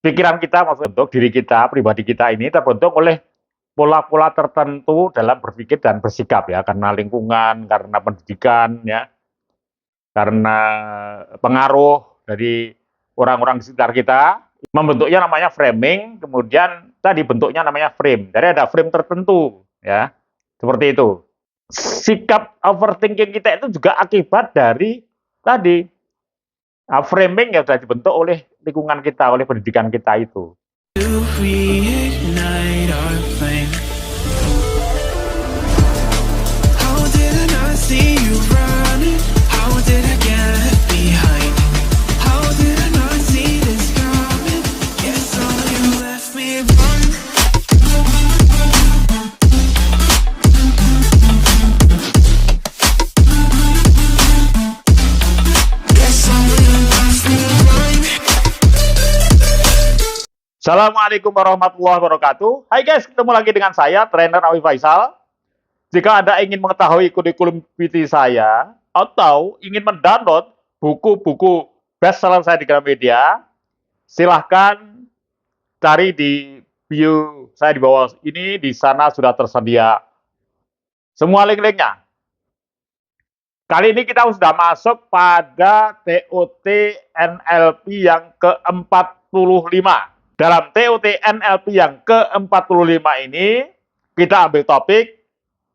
pikiran kita, maksudnya bentuk diri kita, pribadi kita ini terbentuk oleh pola-pola tertentu dalam berpikir dan bersikap ya, karena lingkungan, karena pendidikan ya, karena pengaruh dari orang-orang di sekitar kita, membentuknya namanya framing, kemudian tadi bentuknya namanya frame. Jadi ada frame tertentu ya, seperti itu. Sikap overthinking kita itu juga akibat dari tadi framing yang sudah dibentuk oleh lingkungan kita, oleh pendidikan kita itu. Assalamualaikum warahmatullahi wabarakatuh. Hai guys, ketemu lagi dengan saya, trainer Awi Faisal. Jika Anda ingin mengetahui kurikulum PT saya, atau ingin mendownload buku-buku bestseller saya di Gramedia, silahkan cari di bio saya di bawah ini, di sana sudah tersedia semua link-linknya. Kali ini kita sudah masuk pada TOT NLP yang ke-45. Dalam TOT NLP yang ke-45 ini, kita ambil topik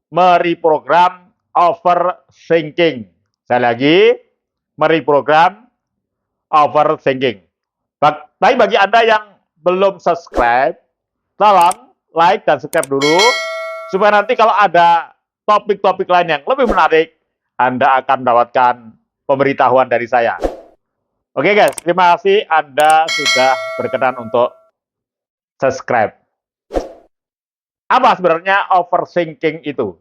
mereprogram overthinking. Saya lagi, mereprogram overthinking. Tapi bagi Anda yang belum subscribe, tolong like dan subscribe dulu, supaya nanti kalau ada topik-topik lain yang lebih menarik, Anda akan mendapatkan pemberitahuan dari saya. Oke guys, terima kasih Anda sudah berkenan untuk subscribe. Apa sebenarnya overthinking itu?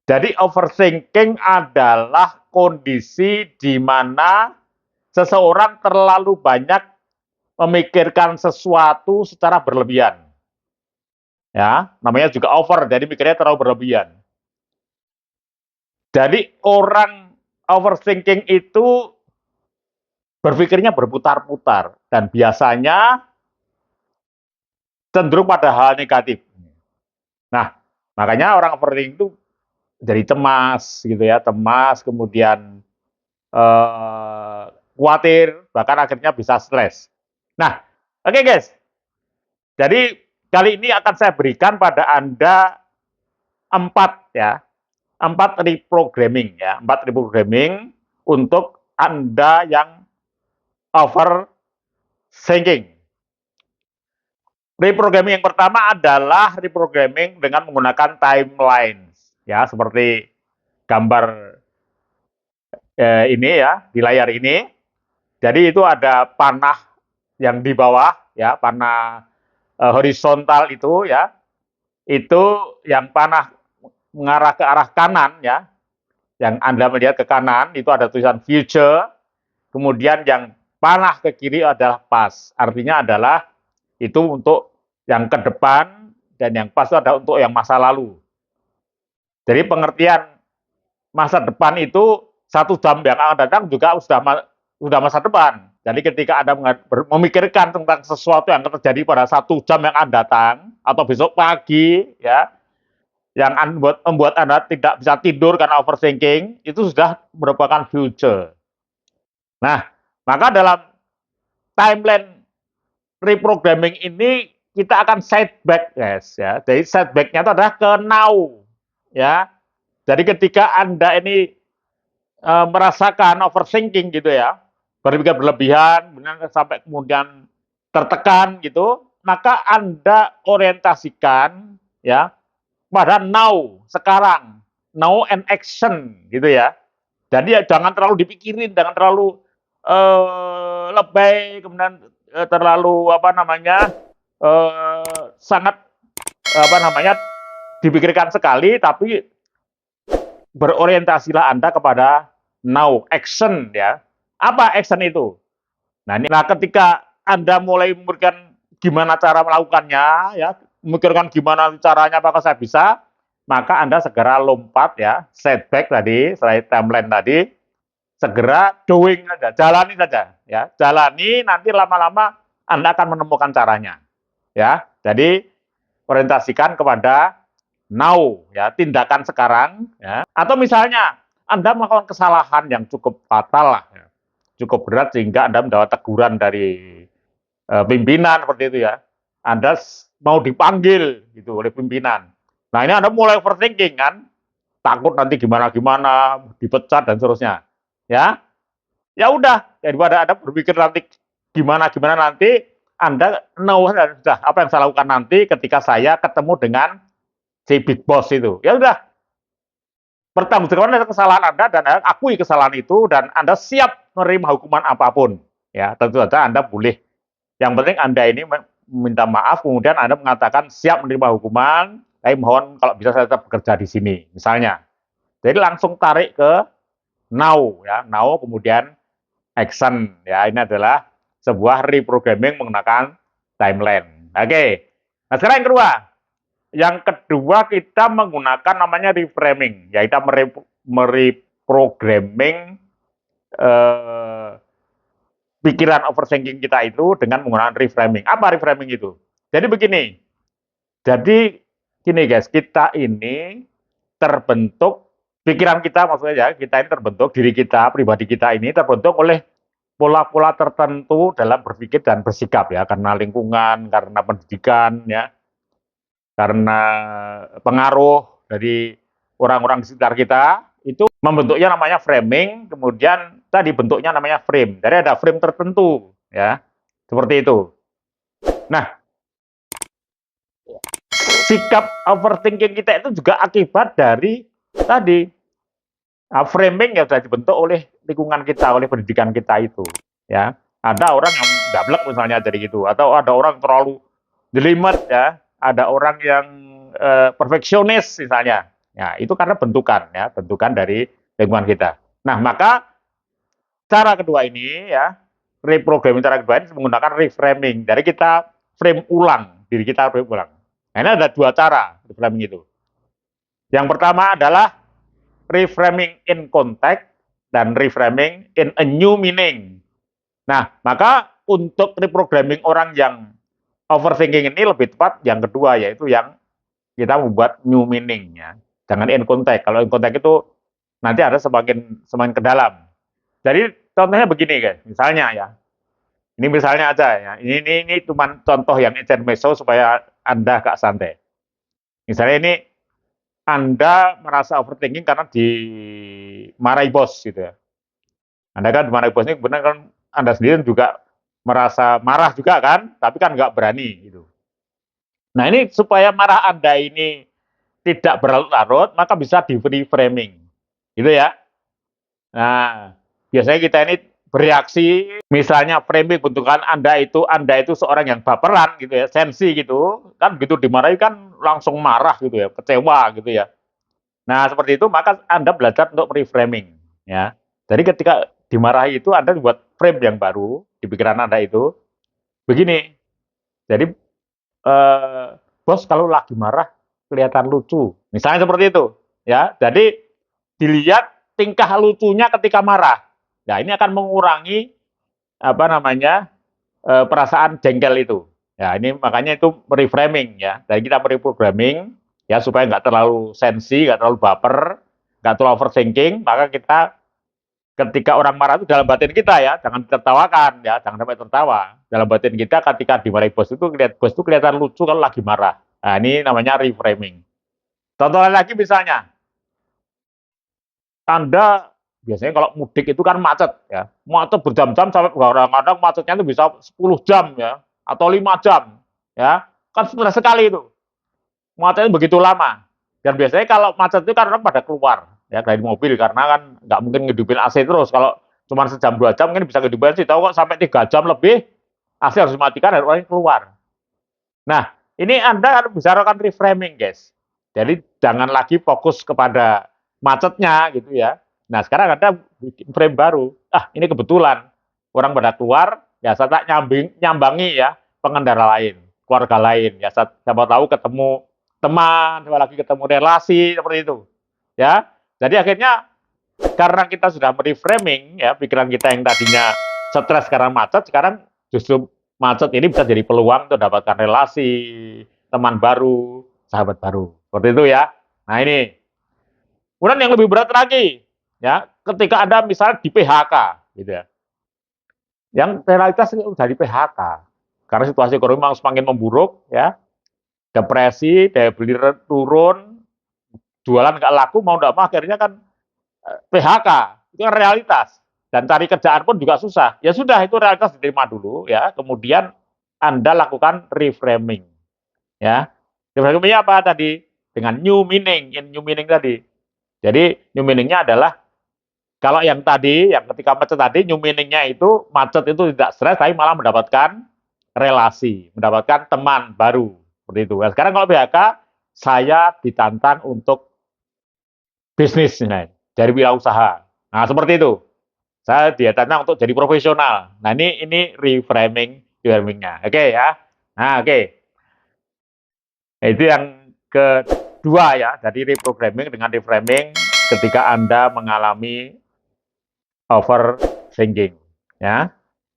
Jadi overthinking adalah kondisi di mana seseorang terlalu banyak memikirkan sesuatu secara berlebihan. Ya, namanya juga over, jadi mikirnya terlalu berlebihan. Jadi orang overthinking itu berpikirnya berputar-putar dan biasanya cenderung pada hal negatif. Nah, makanya orang overthinking itu jadi cemas gitu ya, cemas, kemudian khawatir, bahkan akhirnya bisa stres. Nah, oke guys. Jadi kali ini akan saya berikan pada Anda 4 reprogramming ya, 4 reprogramming untuk Anda yang overthinking. Reprogramming yang pertama adalah reprogramming dengan menggunakan timelines, ya seperti gambar ini ya di layar ini. Jadi itu ada panah yang di bawah, ya panah horizontal itu ya, itu yang panah mengarah ke arah kanan ya, yang Anda melihat ke kanan itu ada tulisan future, kemudian yang panah ke kiri adalah past, artinya adalah itu untuk yang ke depan, dan yang past itu ada untuk yang masa lalu. Jadi pengertian masa depan itu 1 jam yang akan datang juga sudah masa depan. Jadi ketika Anda memikirkan tentang sesuatu yang akan terjadi pada 1 jam yang akan datang, atau besok pagi, ya, yang membuat Anda tidak bisa tidur karena overthinking, itu sudah merupakan future. Nah, maka dalam timeline reprogramming ini kita akan setback, guys. Ya. Jadi setbacknya itu adalah ke now, ya. Jadi ketika Anda ini merasakan overthinking gitu ya, berpikir berlebihan, sampai kemudian tertekan gitu, maka Anda orientasikan ya pada now, sekarang, now and action gitu ya. Jadi ya jangan terlalu dipikirin, jangan terlalu lebay, kemudian terlalu sangat dipikirkan sekali, tapi berorientasilah Anda kepada now, action ya. Apa action itu? Nah, ketika Anda mulai memikirkan gimana cara melakukannya ya, memikirkan gimana caranya apakah saya bisa, maka Anda segera lompat ya, setback tadi, setelah timeline tadi, segera doing saja, jalani saja ya. Jalani, nanti lama-lama Anda akan menemukan caranya. Ya, jadi orientasikan kepada now, ya, tindakan sekarang, ya. Atau misalnya Anda melakukan kesalahan yang cukup fatal lah, ya, cukup berat sehingga Anda mendapat teguran dari pimpinan seperti itu ya. Anda mau dipanggil gitu oleh pimpinan. Nah ini Anda mulai overthinking kan, takut nanti gimana-gimana, dipecat dan seterusnya. Ya, ya udah, daripada Anda berpikir nanti gimana-gimana nanti, Anda know sudah apa yang saya lakukan nanti ketika saya ketemu dengan si big boss itu. Ya udah, pertanggungjawaban atas kesalahan Anda dan Anda akui kesalahan itu dan Anda siap menerima hukuman apapun. Ya, tentu saja Anda boleh. Yang penting Anda ini minta maaf, kemudian Anda mengatakan siap menerima hukuman, tapi mohon kalau bisa saya tetap bekerja di sini, misalnya. Jadi langsung tarik ke now, ya, now kemudian action, ya, ini adalah sebuah reprogramming menggunakan timeline. Oke, nah sekarang yang kedua kita menggunakan namanya reframing, yaitu mereprogramming eh, pikiran overthinking kita itu dengan menggunakan reframing. Apa reframing itu? Jadi begini, jadi gini guys, kita ini terbentuk, pikiran kita maksudnya ya, kita ini terbentuk, diri kita, pribadi kita ini terbentuk oleh pola-pola tertentu dalam berpikir dan bersikap ya, karena lingkungan, karena pendidikan ya, karena pengaruh dari orang-orang di sekitar kita, itu membentuknya namanya framing, kemudian tadi bentuknya namanya frame. Jadi ada frame tertentu ya, seperti itu. Nah, sikap overthinking kita itu juga akibat dari tadi framing yang sudah dibentuk oleh lingkungan kita, oleh pendidikan kita itu. Ya, ada orang yang dablek misalnya jadi gitu, atau ada orang terlalu jelimet ya, ada orang yang perfeksionis misalnya. Ya, itu karena bentukan ya, bentukan dari lingkungan kita. Nah, maka cara kedua ini ya, reprogramming cara kedua ini menggunakan reframing. Jadi kita frame ulang, diri kita frame ulang. Nah, ini ada dua cara reframing itu. Yang pertama adalah reframing in context dan reframing in a new meaning. Nah, maka untuk reprogramming orang yang overthinking ini lebih tepat yang kedua, yaitu yang kita membuat new meaning ya. Jangan in context. Kalau in context itu nanti ada semakin ke dalam. Jadi contohnya begini guys, misalnya ya. Ini misalnya aja ya. Ini cuma contoh yang intermezzo supaya Anda agak santai. Misalnya ini Anda merasa overthinking karena dimarahi bos gitu ya. Anda kan dimarahi bos ini benar kan Anda sendiri juga merasa marah juga kan, tapi kan nggak berani gitu. Nah ini supaya marah Anda ini tidak berlarut-larut, maka bisa di reframing, gitu ya. Nah, biasanya kita ini bereaksi, misalnya framing bentukan Anda itu seorang yang baperan gitu ya, sensi gitu, kan begitu dimarahi kan langsung marah gitu ya, kecewa gitu ya. Nah, seperti itu maka Anda belajar untuk reframing ya. Jadi ketika dimarahi itu Anda buat frame yang baru di pikiran Anda itu begini. Jadi bos kalau lagi marah kelihatan lucu. Misalnya seperti itu ya. Jadi dilihat tingkah lucunya ketika marah. Nah, ini akan mengurangi apa namanya? Perasaan jengkel itu. Ya, ini makanya itu reframing ya. Dan kita mereprogramming ya supaya nggak terlalu sensi, nggak terlalu baper, nggak terlalu overthinking, maka kita ketika orang marah itu dalam batin kita ya, jangan tertawakan ya, jangan sampai tertawa. Dalam batin kita ketika dimarahi bos itu kelihatan lucu kalau lagi marah. Nah, ini namanya reframing. Contoh lagi misalnya, Anda biasanya kalau mudik itu kan macet ya. Macet berjam-jam sampai kadang-kadang macetnya itu bisa 10 jam ya atau 5 jam ya. Kan stres sekali itu. Macetnya begitu lama. Dan biasanya kalau macet itu kan orang pada keluar ya dari mobil karena kan nggak mungkin ngidupin AC terus. Kalau cuma sejam 2 jam mungkin bisa ngidupin AC. Tahu kok sampai 3 jam lebih AC harus dimatikan dan orang keluar. Nah, ini Anda harus bisa lakukan reframing, guys. Jadi jangan lagi fokus kepada macetnya gitu ya. Nah, sekarang ada bikin frame baru. Ah, ini kebetulan orang pada keluar, ya saya tak nyambangi ya pengendara lain, keluarga lain. Ya siapa tahu ketemu teman, siapa lagi ketemu relasi seperti itu. Ya. Jadi akhirnya karena kita sudah mereframing ya pikiran kita yang tadinya stres karena macet, sekarang justru macet ini bisa jadi peluang untuk dapatkan relasi, teman baru, sahabat baru. Seperti itu ya. Nah ini. Kemudian yang lebih berat lagi, ya, ketika Anda misalnya di PHK, gitu ya. Yang realitas sudah di PHK. Karena situasi ekonomi memang semakin memburuk, ya. Depresi, daya beli turun, jualan nggak laku, mau nggak mau akhirnya kan PHK. Itu kan realitas. Dan cari kerjaan pun juga susah. Ya sudah, itu realitas diterima dulu, ya. Kemudian Anda lakukan reframing, ya. Reframingnya apa tadi? Dengan new meaning, new meaning tadi. Jadi new meaningnya adalah kalau yang tadi, yang ketika macet tadi, new meaning-nya itu macet itu tidak stres, tapi malah mendapatkan relasi, mendapatkan teman baru, seperti itu. Nah, sekarang kalau PHK, saya ditantang untuk bisnis, dari wirausaha. Nah, seperti itu. Saya ditantang untuk jadi profesional. Nah, ini reframing-nya. Oke ya. Nah, oke. Nah, itu yang kedua ya. Jadi reprogramming dengan reframing ketika Anda mengalami overthinking, ya.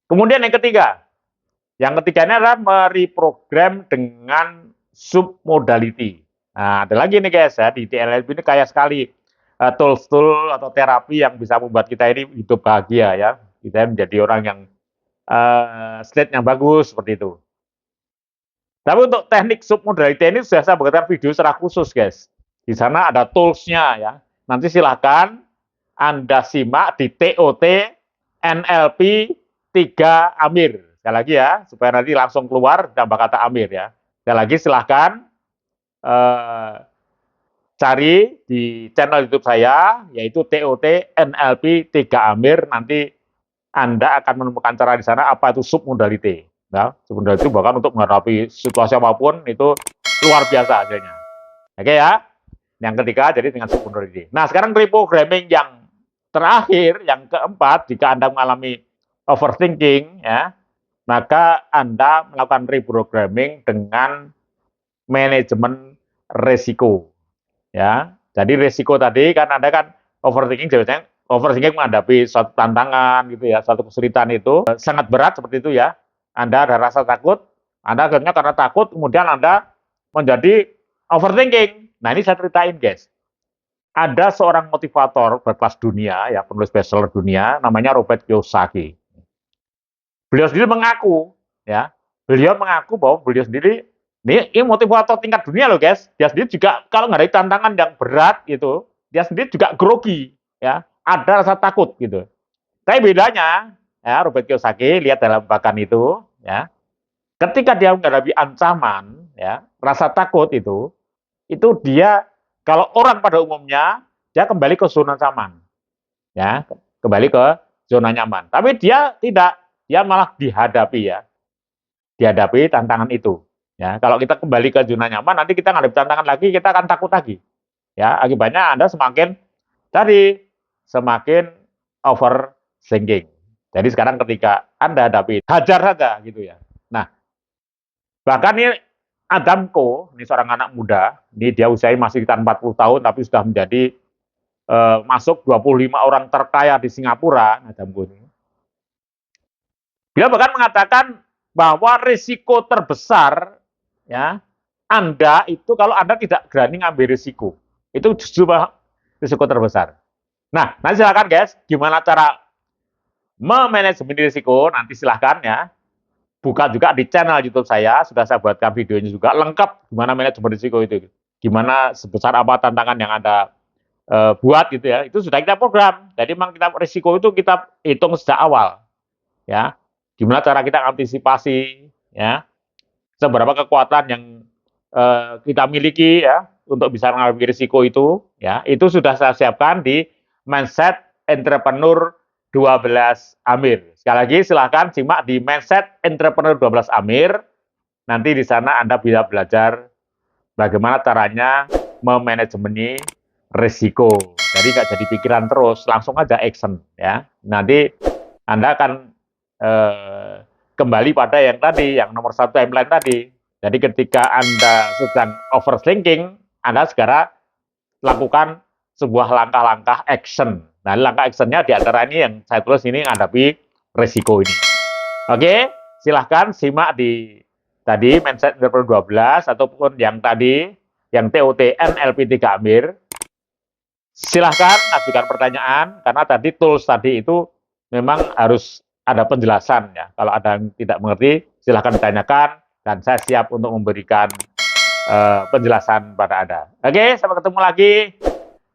Kemudian yang ketiganya adalah mereprogram dengan submodality. Nah, ada lagi nih guys ya, di TLLB ini kaya sekali tools-tool atau terapi yang bisa membuat kita ini hidup bahagia ya. Kita menjadi orang yang state yang bagus seperti itu. Tapi untuk teknik submodality ini sudah saya buatkan video secara khusus guys. Di sana ada tools-nya ya. Nanti silahkan Anda simak di TOT NLP 3 Amir. Sekali lagi ya, supaya nanti langsung keluar tambah kata Amir ya. Sekali lagi silahkan cari di channel YouTube saya, yaitu TOT NLP 3 Amir. Nanti Anda akan menemukan cara di sana apa itu submodality. Nah, submodality bahkan untuk menghadapi situasi apapun itu luar biasa hasilnya. Oke ya. Yang ketiga jadi dengan submodality. Nah, sekarang reprogramming yang terakhir, yang keempat, jika Anda mengalami overthinking, ya, maka Anda melakukan reprogramming dengan manajemen resiko. Ya, jadi resiko tadi kan Anda kan overthinking menghadapi suatu tantangan gitu ya, suatu kesulitan itu sangat berat seperti itu ya. Anda ada rasa takut, Anda akhirnya karena takut kemudian Anda menjadi overthinking. Nah, ini saya ceritain, guys. Ada seorang motivator berkelas dunia, ya penulis bestseller dunia, namanya Robert Kiyosaki. Beliau sendiri mengaku, ya, beliau mengaku bahwa beliau sendiri ini motivator tingkat dunia loh, guys. Dia sendiri juga kalau nggak ada tantangan yang berat gitu, dia sendiri juga grogi, ya, ada rasa takut gitu. Tapi bedanya, ya, Robert Kiyosaki lihat dalam bahkan itu, ya, ketika dia menghadapi ancaman, ya, rasa takut itu dia kalau orang pada umumnya dia kembali ke zona nyaman, ya, kembali ke zona nyaman. Tapi dia tidak, dia malah dihadapi tantangan itu. Ya, kalau kita kembali ke zona nyaman, nanti kita ngadep tantangan lagi, kita akan takut lagi. Ya, akibatnya Anda semakin overthinking. Jadi sekarang ketika Anda hadapi, hajar saja gitu ya. Nah, bahkan ini Adamko, ini seorang anak muda, ini dia usianya masih sekitar 40 tahun, tapi sudah menjadi masuk 25 orang terkaya di Singapura, Adamko ini. Dia bahkan mengatakan bahwa risiko terbesar, ya, Anda itu kalau Anda tidak berani ngambil risiko, itu justru risiko terbesar. Nah, nanti silakan guys, gimana cara memanajemen risiko, nanti silahkan ya. Buka juga di channel YouTube saya, sudah saya buatkan videonya juga lengkap gimana manajemen risiko itu. Gimana sebesar apa tantangan yang Anda buat gitu ya. Itu sudah kita program. Jadi memang kita risiko itu kita hitung sejak awal. Ya. Gimana cara kita antisipasi ya. Seberapa kekuatan yang kita miliki ya untuk bisa menghadapi risiko itu ya. Itu sudah saya siapkan di Mindset Entrepreneur 12 Amir. Sekali lagi silahkan simak di Mindset Entrepreneur 12 Amir. Nanti di sana Anda bisa belajar bagaimana caranya memanajemeni risiko. Jadi nggak jadi pikiran terus, langsung aja action ya. Nanti Anda akan kembali pada yang tadi, yang nomor 1 timeline tadi. Jadi ketika Anda sedang overthinking, Anda segera lakukan sebuah langkah-langkah action. Nah, langkah actionnya di antara ini yang saya tulis ini menghadapi risiko ini. Oke, silahkan simak di tadi Mindset 2012 ataupun yang tadi yang TOTN LP3 Amir. Silahkan ajukan pertanyaan karena tadi tools tadi itu memang harus ada penjelasan ya. Kalau ada yang tidak mengerti, silahkan ditanyakan dan saya siap untuk memberikan penjelasan pada Anda. Oke, sampai ketemu lagi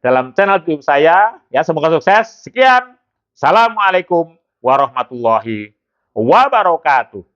dalam channel YouTube saya. Ya, semoga sukses. Sekian. Assalamualaikum warahmatullahi wabarakatuh.